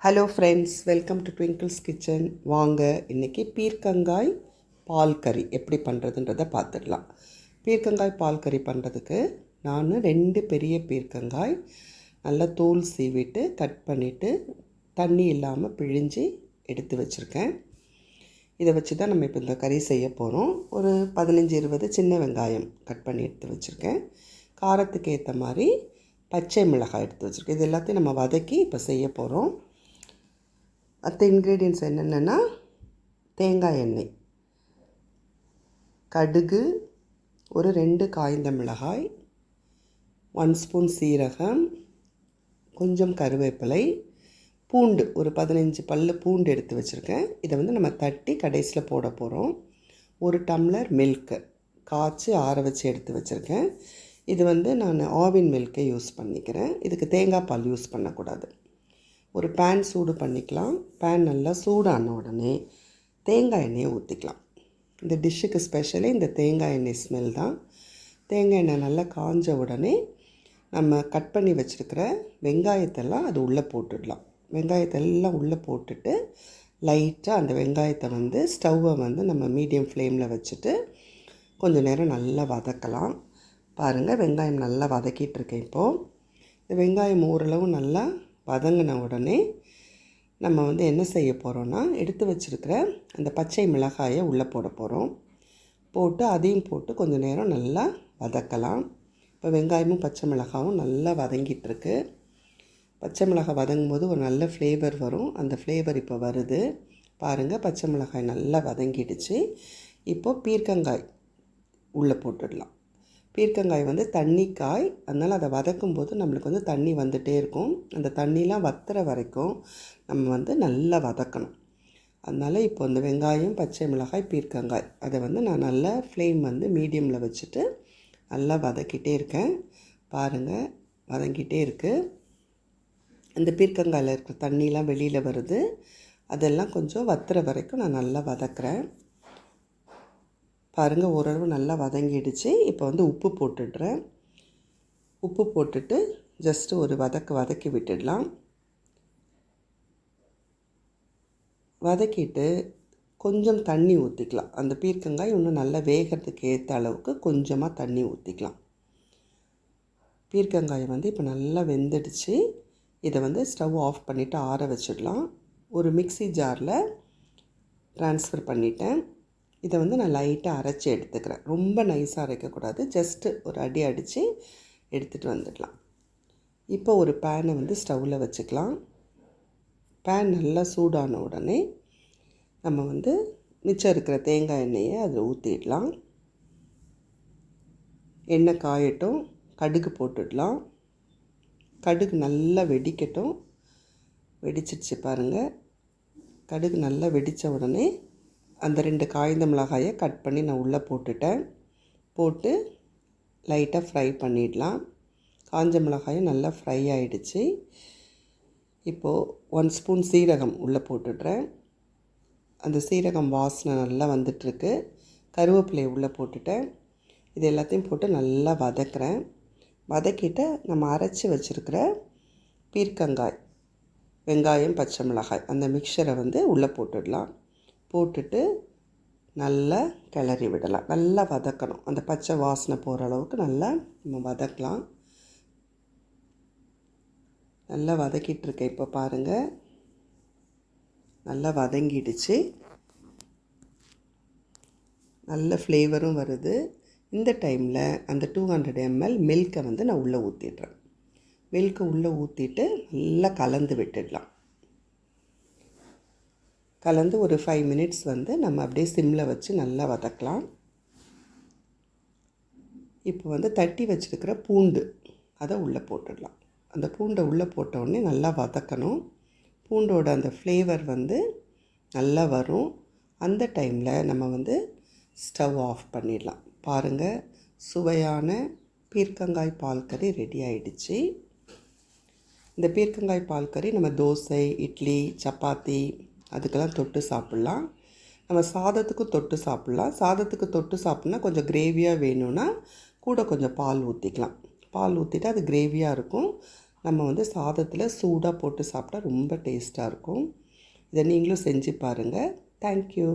Hello friends, welcome to twinkles kitchen. வாங்க இன்றைக்கி பீர்க்கங்காய் பால் கறி எப்படி பண்ணுறதுன்றதை பார்த்துடலாம். பீர்க்கங்காய் பால் கறி பண்ணுறதுக்கு நான் 2 பெரிய பீர்க்கங்காய் நல்லா தோல் சீவிட்டு கட் பண்ணிவிட்டு தண்ணி இல்லாமல் பிழிஞ்சு எடுத்து வச்சுருக்கேன். இதை வச்சு தான் நம்ம இப்போ இந்த கறி செய்ய போகிறோம். ஒரு 15-20 சின்ன வெங்காயம் கட் பண்ணி எடுத்து வச்சுருக்கேன். காரத்துக்கு ஏற்ற மாதிரி பச்சை மிளகாய் எடுத்து வச்சுருக்கேன். இது எல்லாத்தையும் நம்ம வதக்கி இப்போ செய்ய போகிறோம். மற்ற இன்க்ரீடியன்ட்ஸ் என்னென்னா தேங்காய் எண்ணெய், கடுகு, ஒரு 2 காய்ந்த மிளகாய், 1 ஸ்பூன் சீரகம், கொஞ்சம் கருவேப்பிலை, பூண்டு ஒரு 15 பல்லு பூண்டு எடுத்து வச்சுருக்கேன். இதை நம்ம தட்டி கடைசியில் போட போகிறோம். 1 டம்ளர் மில்க்கு காய்ச்சி ஆற வச்சு எடுத்து வச்சுருக்கேன். இது நான் ஆவின் மில்க்கை யூஸ் பண்ணிக்கிறேன். இதுக்கு தேங்காய் பால் யூஸ் பண்ணக்கூடாது. ஒரு பேன் சூடு பண்ணிக்கலாம். பேன் நல்லா சூடான உடனே தேங்காய் எண்ணெயை ஊற்றிக்கலாம். இந்த டிஷ்ஷுக்கு ஸ்பெஷலி இந்த தேங்காய் எண்ணெய் ஸ்மெல் தான். தேங்காய் எண்ணெய் நல்லா காஞ்ச உடனே நம்ம கட் பண்ணி வச்சுருக்கிற வெங்காயத்தெல்லாம் அது உள்ளே போட்டுடலாம். வெங்காயத்தெல்லாம் உள்ளே போட்டுட்டு லைட்டாக அந்த வெங்காயத்தை ஸ்டவ்வை நம்ம மீடியம் ஃப்ளேமில் வச்சுட்டு கொஞ்சம் நேரம் நல்லா வதக்கலாம். பாருங்கள், வெங்காயம் நல்லா வதக்கிட்டுருக்கேன். இப்போது இந்த வெங்காயம் ஓரளவு நல்லா வதங்கின உடனே நம்ம என்ன செய்ய போகிறோன்னா, எடுத்து வச்சுருக்கிற அந்த பச்சை மிளகாயை உள்ளே போட போகிறோம். போட்டு அதையும் போட்டு கொஞ்சம் நேரம் நல்லா வதக்கலாம். இப்போ வெங்காயமும் பச்சை மிளகாயும் நல்லா வதங்கிட்டுருக்கு. பச்சை மிளகாய் வதங்கும் போது ஒரு நல்ல ஃப்ளேவர் வரும். அந்த ஃப்ளேவர் இப்போ வருது. பாருங்கள், பச்சை மிளகாய் நல்லா வதங்கிடுச்சு. இப்போது பீர்க்கங்காய் உள்ளே போட்டுடலாம். பீர்க்கங்காய் தண்ணி காய், அதனால் அதை வதக்கும் போது நம்மளுக்கு தண்ணி வந்துகிட்டே இருக்கும். அந்த தண்ணிலாம் வத்துற வரைக்கும் நம்ம நல்லா வதக்கணும். அதனால் இப்போ இந்த வெங்காயம், பச்சை மிளகாய், பீர்க்கங்காய் அதை நான் நல்லா ஃப்ளேம் மீடியமில் வச்சுட்டு நல்லா வதக்கிட்டே இருக்கேன். பாருங்கள், வதங்கிட்டே இருக்குது. இந்த பீர்க்கங்காயில் இருக்கிற தண்ணிலாம் வெளியில் வருது. அதெல்லாம் கொஞ்சம் வத்துற வரைக்கும் நான் நல்லா வதக்குறேன். பாருங்கள், ஓரளவு நல்லா வதங்கிடுச்சு. இப்போ உப்பு போட்டுடுறேன். உப்பு போட்டுட்டு ஜஸ்ட்டு ஒரு வதக்கி விட்டுடலாம். வதக்கிட்டு கொஞ்சம் தண்ணி ஊற்றிக்கலாம். அந்த பீர்க்கங்காய் இன்னும் நல்லா வேகிறதுக்கு ஏற்ற அளவுக்கு கொஞ்சமாக தண்ணி ஊற்றிக்கலாம். பீர்க்கங்காய் இப்போ நல்லா வெந்துடுச்சு. இதை ஸ்டவ் ஆஃப் பண்ணிவிட்டு ஆற வச்சிடலாம். ஒரு மிக்ஸி ஜாரில் ட்ரான்ஸ்ஃபர் பண்ணிட்டேன். இதை நான் லைட்டாக அரைச்சி எடுத்துக்கிறேன். ரொம்ப நைஸாக அரைக்கக்கூடாது. ஜஸ்ட்டு ஒரு அடி அடித்து எடுத்துகிட்டு வந்துடலாம். இப்போ ஒரு பேனை ஸ்டவ்வில் வச்சுக்கலாம். பேன் நல்லா சூடான உடனே நம்ம மிச்சம் இருக்கிற தேங்காய் எண்ணெயை அதில் ஊற்றிடலாம். எண்ணெய் காயட்டும். கடுகு போட்டுடலாம். கடுகு நல்லா வெடிக்கட்டும். வெடிச்சிடுச்சு பாருங்கள். கடுகு நல்லா வெடித்த உடனே அந்த 2 காய்ந்த மிளகாயை கட் பண்ணி நான் உள்ளே போட்டுட்டேன். போட்டு லைட்டாக ஃப்ரை பண்ணிடலாம். காஞ்ச மிளகாயும் நல்லா ஃப்ரை ஆகிடுச்சு. இப்போது 1 ஸ்பூன் சீரகம் உள்ளே போட்டுடுறேன். அந்த சீரகம் வாசனை நல்லா வந்துட்டுருக்கு. கருவேப்பிலையை உள்ளே போட்டுட்டேன். இது எல்லாத்தையும் போட்டு நல்லா வதக்குறேன். வதக்கிட்டு நம்ம அரைச்சி வச்சுருக்கிற பீர்க்கங்காய், வெங்காயம், பச்சை மிளகாய் அந்த மிக்சரை உள்ளே போட்டுடலாம். போட்டுட்டு நல்லா கிளறி விடலாம். நல்லா வதக்கணும். அந்த பச்சை வாசனை போகிற அளவுக்கு நல்லா நம்ம வதக்கலாம். நல்லா வதக்கிட்டுருக்கேன். இப்போ பாருங்கள், நல்லா வதங்கிடுச்சு. நல்ல ஃப்ளேவரும் வருது. இந்த டைமில் அந்த 200 ml மில்க்கை நான் உள்ளே ஊற்றிடுறேன். மில்க்கை உள்ளே ஊற்றிட்டு நல்லா கலந்து விட்டுடலாம். கலந்து ஒரு 5 மினிட்ஸ் நம்ம அப்படியே சிம்மில் வச்சு நல்லா வதக்கலாம். இப்போ தட்டி வச்சுருக்கிற பூண்டு அதை உள்ளே போட்டுடலாம். அந்த பூண்டை உள்ளே போட்டோடனே நல்லா வதக்கணும். பூண்டோட அந்த ஃப்ளேவர் நல்லா வரும். அந்த டைமில் நம்ம ஸ்டவ் ஆஃப் பண்ணிடலாம். பாருங்கள், சுவையான பீர்க்கங்காய் பால் கறி ரெடி ஆகிடுச்சு. இந்த பீர்க்கங்காய் பால் கறி நம்ம தோசை, இட்லி, சப்பாத்தி அதுக்கெல்லாம் தொட்டு சாப்பிட்லாம். நம்ம சாதத்துக்கும் தொட்டு சாப்பிட்லாம். சாதத்துக்கு தொட்டு சாப்பிட்னா கொஞ்சம் கிரேவியாக வேணும்னா கூட கொஞ்சம் பால் ஊற்றிக்கலாம். பால் ஊற்றிட்டு அது கிரேவியாக இருக்கும். நம்ம வந்து சாதத்தில் சூடாக போட்டு சாப்பிட்டா ரொம்ப டேஸ்ட்டாக இருக்கும். இதை நீங்களும் செஞ்சு பாருங்கள். தேங்க்யூ.